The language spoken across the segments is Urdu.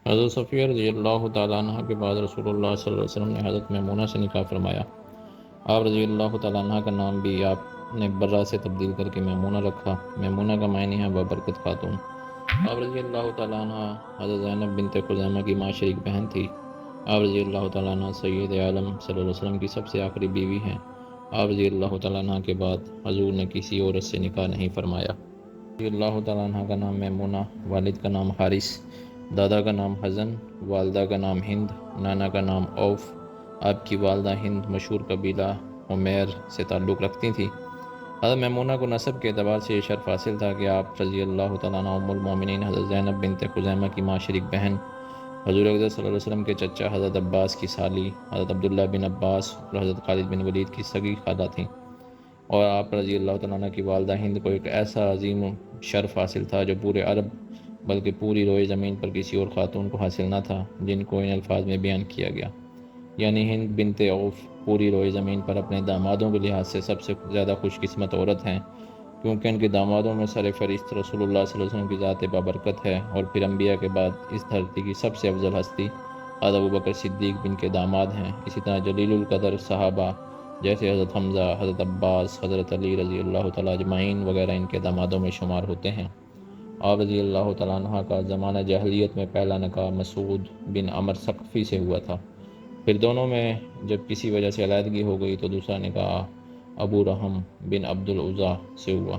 حضرت صفیہ رضی اللہ تعالیٰ عنہ کے بعد رسول اللہ صلی اللہ علیہ وسلم نے حضرت میمونہ سے نکاح فرمایا۔ آپ رضی اللہ تعالیٰ عنہ کا نام بھی آپ نے برہ سے تبدیل کر کے میمونہ رکھا۔ میمونہ کا معنی ہے بابرکت خاتون۔ آپ رضی اللہ تعالیٰ عنہ حضرت زینب بنت خزیمہ کی ماں شریک بہن تھی۔ آپ رضی اللہ تعالیٰ عنہ سید عالم صلی اللہ علیہ وسلم کی سب سے آخری بیوی ہیں۔ آپ رضی اللہ تعالیٰ عنہ کے بعد حضور نے کسی عورت سے نکاح نہیں فرمایا۔ رضی اللہ تعالیٰ عنہ کا نام میمونہ، والد کا نام حارث، دادا کا نام حزن، والدہ کا نام ہند، نانا کا نام اوف۔ آپ کی والدہ ہند مشہور قبیلہ عمیر سے تعلق رکھتی تھی۔ حضرت میمونہ کو نسب کے اعتبار سے یہ شرف حاصل تھا کہ آپ رضی اللہ تعالیٰ عنہ ام المومنین حضرت زینب بنت خزیمہ کی ماں شریک بہن، حضور اقدس صلی اللہ علیہ وسلم کے چچا حضرت عباس کی سالی حضرت عبداللہ بن عباس اور حضرت خالد بن ولید کی سگی خالہ تھیں، اور آپ رضی اللہ تعالیٰ عنہ کی والدہ ہند کو ایک ایسا عظیم شرف حاصل تھا جو پورے عرب بلکہ پوری روئے زمین پر کسی اور خاتون کو حاصل نہ تھا، جن کو ان الفاظ میں بیان کیا گیا۔ یعنی ہند بنت عوف پوری روئے زمین پر اپنے دامادوں کے لحاظ سے سب سے زیادہ خوش قسمت عورت ہیں، کیونکہ ان کے دامادوں میں سر فہرست رسول اللہ صلی اللہ علیہ وسلم کی ذات بابرکت ہے، اور پھر انبیاء کے بعد اس دھرتی کی سب سے افضل ہستی حضرت ابوبکر صدیق بن کے داماد ہیں۔ اسی طرح جلیل القدر صحابہ جیسے حضرت حمزہ، حضرت عباس، حضرت علی رضی اللہ تعالیٰ اجمعین وغیرہ ان کے دامادوں میں شمار ہوتے ہیں۔ آپ رضی اللہ تعالیٰ عنہ کا زمانہ جاہلیت میں پہلا نکاح مسعود بن عمر ثقفی سے ہوا تھا۔ پھر دونوں میں جب کسی وجہ سے علیحدگی ہو گئی تو دوسرا نکاح ابو رحم بن عبد العزیٰ سے ہوا۔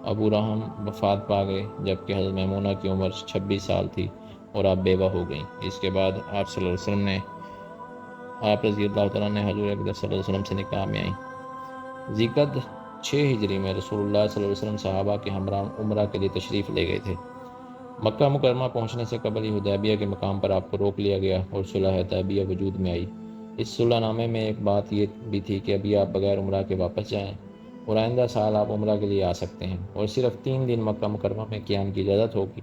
ابو رحم وفات پا گئے جبکہ حضرت میمونہ کی عمر 26 سال تھی اور آپ بیوہ ہو گئیں۔ اس کے بعد آپ صلی اللہ علیہ وسلم نے آپ رضی اللہ تعالیٰ نے حضور اقدس صلی اللہ علیہ وسلم سے نکاح میں آئیں۔ ذیقعد 6 ہجری میں رسول اللہ صلی اللہ علیہ وسلم صحابہ کے ہمراہ عمرہ کے لیے تشریف لے گئے تھے۔ مکہ مکرمہ پہنچنے سے قبل ہی حدیبیہ کے مقام پر آپ کو روک لیا گیا اور صلح حدیبیہ وجود میں آئی۔ اس صلح نامے میں ایک بات یہ بھی تھی کہ ابھی آپ بغیر عمرہ کے واپس جائیں اور آئندہ سال آپ عمرہ کے لیے آ سکتے ہیں اور صرف 3 دن مکہ مکرمہ میں قیام کی اجازت ہوگی۔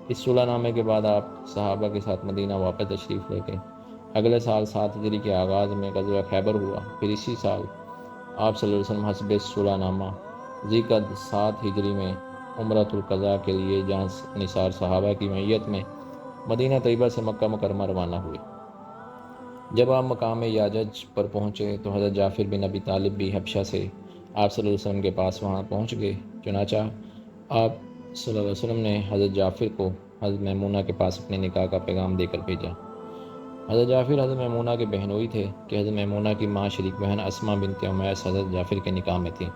اس صلح نامے کے بعد آپ صحابہ کے ساتھ مدینہ واپس تشریف لے گئے۔ اگلے سال 7 ہجری کے آغاز میں غزوہ خیبر ہوا۔ پھر اسی سال آپ صلی اللہ علیہ وسلم حسب صلح نامہ ذیقعد 7 ہجری میں عمرۃ القضاء کے لیے جہاں نثار صحابہ کی معیت میں مدینہ طیبہ سے مکہ مکرمہ روانہ ہوئے۔ جب آپ مقام یاجج پر پہنچے تو حضرت جعفر بن ابی طالب بھی حبشہ سے آپ صلی اللہ علیہ وسلم کے پاس وہاں پہنچ گئے۔ چنانچہ آپ صلی اللہ علیہ وسلم نے حضرت جعفر کو حضرت میمونہ کے پاس اپنے نکاح کا پیغام دے کر بھیجا۔ حضرت جعفر حضرت میمونہ کے بہنوئی تھے کہ حضرت میمونہ کی ماں شریک بہن اسماء بنت امیس حضرت جعفر کے نکاح میں تھی۔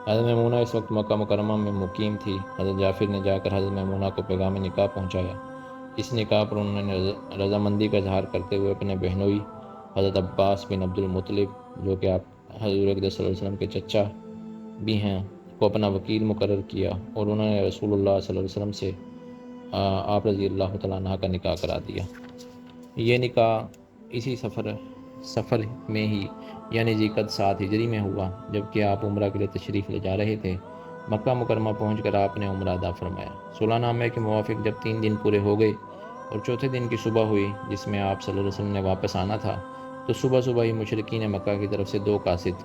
حضرت میمونہ اس وقت مکہ مکرمہ میں مقیم تھی۔ حضرت جعفر نے جا کر حضرت میمونہ کو پیغام نکاح پہنچایا۔ اس نکاح پر انہوں نے رضامندی کا اظہار کرتے ہوئے اپنے بہنوئی حضرت عباس بن عبد المطلب، جو کہ آپ حضور اقدس صلی اللہ علیہ وسلم کے چچا بھی ہیں، کو اپنا وکیل مقرر کیا اور انہوں نے رسول اللہ صلی اللہ علیہ وسلم سے آپ رضی اللہ تعالیٰ عنہ کا نکاح کرا دیا۔ یہ نکاح اسی سفر میں ہی یعنی ذیقعد 7 ہجری میں ہوا جبکہ آپ عمرہ کے لیے تشریف لے جا رہے تھے۔ مکہ مکرمہ پہنچ کر آپ نے عمرہ ادا فرمایا۔ صلح نامے کے موافق جب 3 دن پورے ہو گئے اور چوتھے دن کی صبح ہوئی جس میں آپ صلی اللہ علیہ وسلم نے واپس آنا تھا تو صبح ہی مشرکین مکہ کی طرف سے 2 قاصد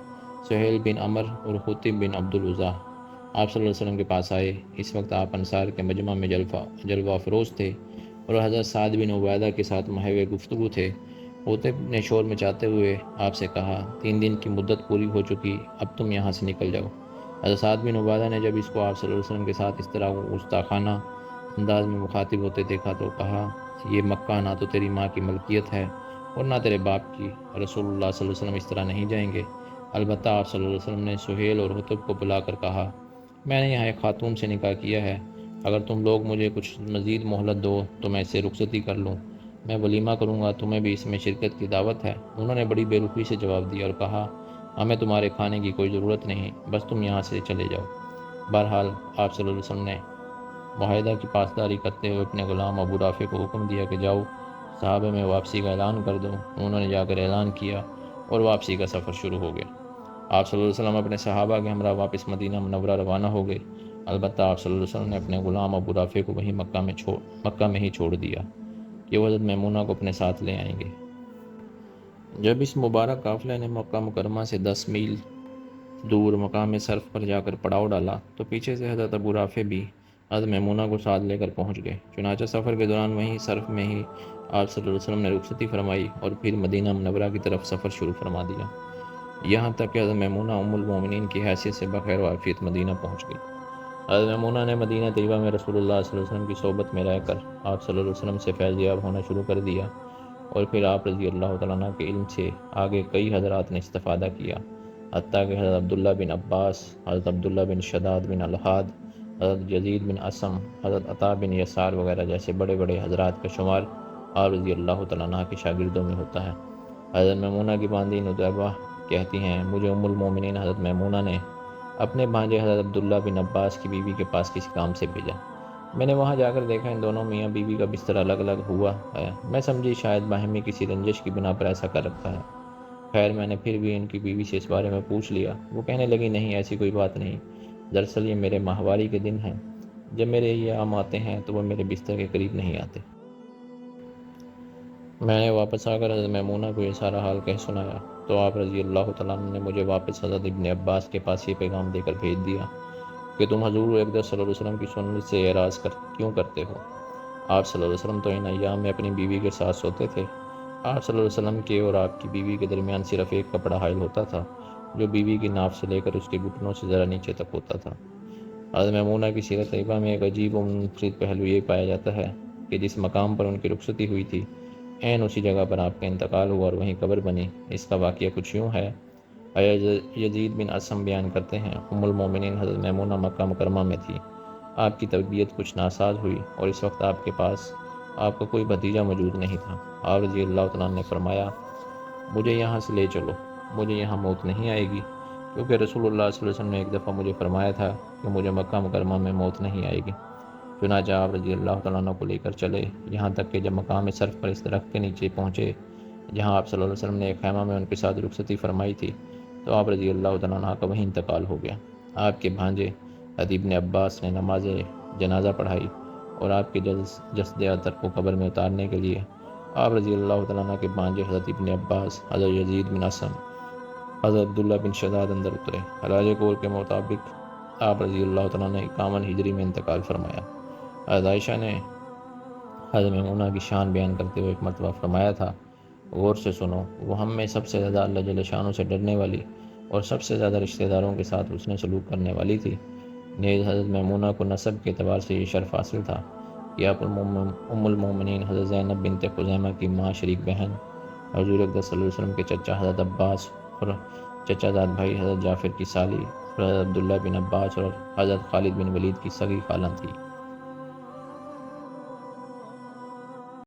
سہیل بن عمر اور حطب بن عبد العزیٰ آپ صلی اللہ علیہ وسلم کے پاس آئے۔ اس وقت آپ انصار کے مجمع میں جلوہ افروز تھے اور حضرت سعد بن عبیدہ کے ساتھ محو گفتگو تھے۔ حطب نے شور مچاتے ہوئے آپ سے کہا، 3 دن کی مدت پوری ہو چکی، اب تم یہاں سے نکل جاؤ۔ حضرت سعد بن عبیدہ نے جب اس کو آپ صلی اللہ علیہ وسلم کے ساتھ اس طرح گستاخانہ انداز میں مخاطب ہوتے دیکھا تو کہا، یہ مکہ نہ تو تیری ماں کی ملکیت ہے اور نہ تیرے باپ کی، رسول اللہ صلی اللہ علیہ وسلم اس طرح نہیں جائیں گے۔ البتہ آپ صلی اللہ علیہ وسلم نے سہیل اور حطب کو بلا کر کہا، میں نے یہاں ایک خاتون سے نکاح کیا ہے، اگر تم لوگ مجھے کچھ مزید مہلت دو تو میں اس سے رخصتی کر لوں، میں ولیمہ کروں گا، تمہیں بھی اس میں شرکت کی دعوت ہے۔ انہوں نے بڑی بے رخی سے جواب دیا اور کہا، ہمیں تمہارے کھانے کی کوئی ضرورت نہیں، بس تم یہاں سے چلے جاؤ۔ بہرحال آپ صلی اللہ علیہ وسلم نے معاہدہ کی پاسداری کرتے ہوئے اپنے غلام ابو رافع کو حکم دیا کہ جاؤ صحابہ میں واپسی کا اعلان کر دو۔ انہوں نے جا کر اعلان کیا اور واپسی کا سفر شروع ہو گیا۔ آپ صلی اللہ علیہ وسلم اپنے صحابہ کے ہمراہ واپس مدینہ منورہ روانہ ہو گئے۔ البتہ آپ صلی اللہ علیہ وسلم نے اپنے غلام ابو رافع کو وہیں مکہ میں ہی چھوڑ دیا کہ وہ حضرت میمونہ کو اپنے ساتھ لے آئیں گے۔ جب اس مبارک قافلے نے مکہ مکرمہ سے 10 میل دور مقام صرف پر جا کر پڑاؤ ڈالا تو پیچھے سے حضرت ابو رافع بھی حضرت میمونہ کو ساتھ لے کر پہنچ گئے۔ چنانچہ سفر کے دوران وہیں صرف میں ہی آپ صلی اللہ علیہ وسلم نے رخصتی فرمائی اور پھر مدینہ منورہ کی طرف سفر شروع فرما دیا، یہاں تک کہ حضرت میمونہ ام المومنین کی حیثیت سے بخیر و عافیت مدینہ پہنچ گئی۔ حضرت میمونہ نے مدینہ طیبہ میں رسول اللہ صلی اللہ علیہ وسلم کی صحبت میں رہ کر آپ صلی اللہ علیہ وسلم سے فیض یاب ہونا شروع کر دیا، اور پھر آپ رضی اللہ تعالیٰ عنہ کے علم سے آگے کئی حضرات نے استفادہ کیا، حتیٰ کہ حضرت عبداللہ بن عباس، حضرت عبداللہ بن شداد بن الحاد، حضرت یزید بن اسم، حضرت عطا بن یسار وغیرہ جیسے بڑے بڑے حضرات کا شمار آپ رضی اللہ تعالیٰ عنہ کے شاگردوں میں ہوتا ہے۔ حضرت میمونہ کی باندی ندیبہ کہتی ہیں، مجھے ام المومنین حضرت میمونہ نے اپنے بھانجے حضرت عبداللہ بن عباس کی بیوی کے پاس کسی کام سے بھیجا۔ میں نے وہاں جا کر دیکھا ان دونوں میاں بیوی کا بستر الگ الگ ہوا ہے۔ میں سمجھی شاید باہمی کسی رنجش کی بنا پر ایسا کر رکھا ہے۔ خیر میں نے پھر بھی ان کی بیوی سے اس بارے میں پوچھ لیا۔ وہ کہنے لگی، نہیں ایسی کوئی بات نہیں، دراصل یہ میرے ماہواری کے دن ہیں، جب میرے یہ عام آتے ہیں تو وہ میرے بستر کے قریب نہیں آتے۔ میں نے واپس آ کر حضرت میمونہ کو یہ سارا حال کہہ سنایا تو آپ رضی اللہ تعالیٰ عنہ نے مجھے واپس حضرت ابن عباس کے پاس یہ پیغام دے کر بھیج دیا کہ تم حضور اقدس صلی اللہ علیہ وسلم کی سنت سے اعراض کیوں کرتے ہو؟ آپ صلی اللہ علیہ وسلم تو ان ایام میں اپنی بیوی کے ساتھ سوتے تھے۔ آپ صلی اللہ علیہ وسلم کے اور آپ کی بیوی کے درمیان صرف ایک کپڑا حائل ہوتا تھا، جو بیوی کی ناف سے لے کر اس کے گھٹنوں سے ذرا نیچے تک ہوتا تھا۔ حضرت میمونہ کی سیرت طیبہ میں ایک عجیب و منفرد پہلو یہ پایا جاتا ہے کہ جس مقام پر ان کی رخصتی ہوئی تھی، عین اسی جگہ پر آپ کا انتقال ہوا اور وہیں قبر بنی۔ اس کا واقعہ کچھ یوں ہے، یزید بن اسم بیان کرتے ہیں، ام المومنین حضرت میمونہ مکہ مکرمہ میں تھی۔ آپ کی طبیعت کچھ ناساز ہوئی اور اس وقت آپ کے پاس آپ کا کوئی بھتیجا موجود نہیں تھا۔ آپ رضی اللہ تعالیٰ نے فرمایا، مجھے یہاں سے لے چلو، مجھے یہاں موت نہیں آئے گی، کیونکہ رسول اللہ صلی اللہ علیہ وسلم نے ایک دفعہ مجھے فرمایا تھا کہ مجھے مکہ مکرمہ میں موت نہیں آئے گی۔ چنانچہ آپ رضی اللہ تعالیٰ عنہ کو لے کر چلے، یہاں تک کہ جب مقام صرف پر اس درخت کے نیچے پہنچے جہاں آپ صلی اللہ علیہ وسلم نے ایک خیمہ میں ان کے ساتھ رخصتی فرمائی تھی، تو آپ رضی اللہ تعالیٰ عنہ کا وہیں انتقال ہو گیا۔ آپ کے بھانجے حضرت ابن عباس نے نماز جنازہ پڑھائی اور آپ کے جسد اطہر کو قبر میں اتارنے کے لیے آپ رضی اللہ تعالیٰ عنہ کے بھانجے حضرت ابن عباس، حضرت یزید بن اسم، حضرت عبداللہ بن شداد اندر اترے۔ راج قول کے مطابق آپ رضی اللہ تعالیٰ نے 51 ہجری میں انتقال فرمایا۔ حضرت عائشہ نے حضرت میمونہ کی شان بیان کرتے ہوئے ایک مرتبہ فرمایا تھا، غور سے سنو، وہ ہم میں سب سے زیادہ اللہ جل شانہ سے ڈرنے والی اور سب سے زیادہ رشتہ داروں کے ساتھ حسن سلوک کرنے والی تھی۔ نیز حضرت میمونہ کو نسب کے اعتبار سے یہ شرف حاصل تھا کہ آپ ام المومنین حضرت زینب بنت خزیمہ کی ماں شریک بہن، حضور اقدس صلی اللہ علیہ وسلم کے چچا حضرت عباس اور چچا زاد بھائی حضرت جعفر کی سالی اور حضرت عبداللہ بن عباس اور حضرت خالد بن ولید کی سگی خالہ تھی۔